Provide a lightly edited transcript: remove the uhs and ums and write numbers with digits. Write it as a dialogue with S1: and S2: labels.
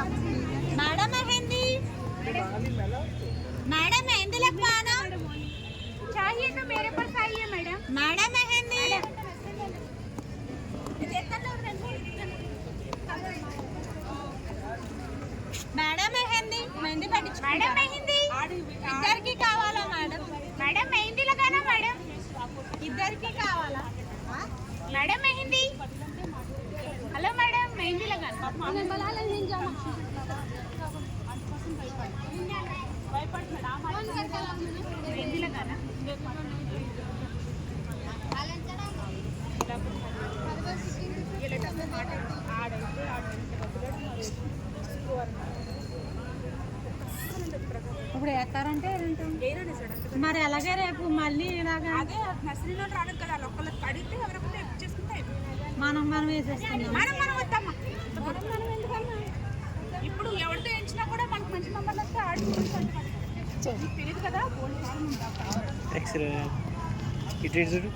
S1: Madam mehndi madam mehndi लगवाना
S2: चाहिए तो मेरे पास आइए madam.
S1: Madam mehndi madam mehndi mehndi
S2: madam mehndi
S1: इधर की कावाला मैडम
S2: मैडम मेहंदी लगाना मैडम।
S1: इधर की कावाला
S2: madam mehndi hello madam mehndi लगाना मेहंदी लगाना
S1: ఇప్పుడు వేస్తారంటే మరి అలాగే రేపు మళ్ళీ ఇలాగా
S2: అదే నర్సరీలో రాలేదు కదా ఒక్కళ్ళకి అడిగితే ఎవరైనా చేసుకుంటే
S1: మనం వేసేస్తున్నాం
S2: మనం వద్దామా ఇప్పుడు ఎవరితో ఎంచినా కూడా మనకు మంచి నంబర్లు వస్తే ఆడుకుంటాం తెలియదు కదా
S3: ఎక్స్రే ఇటు చూడు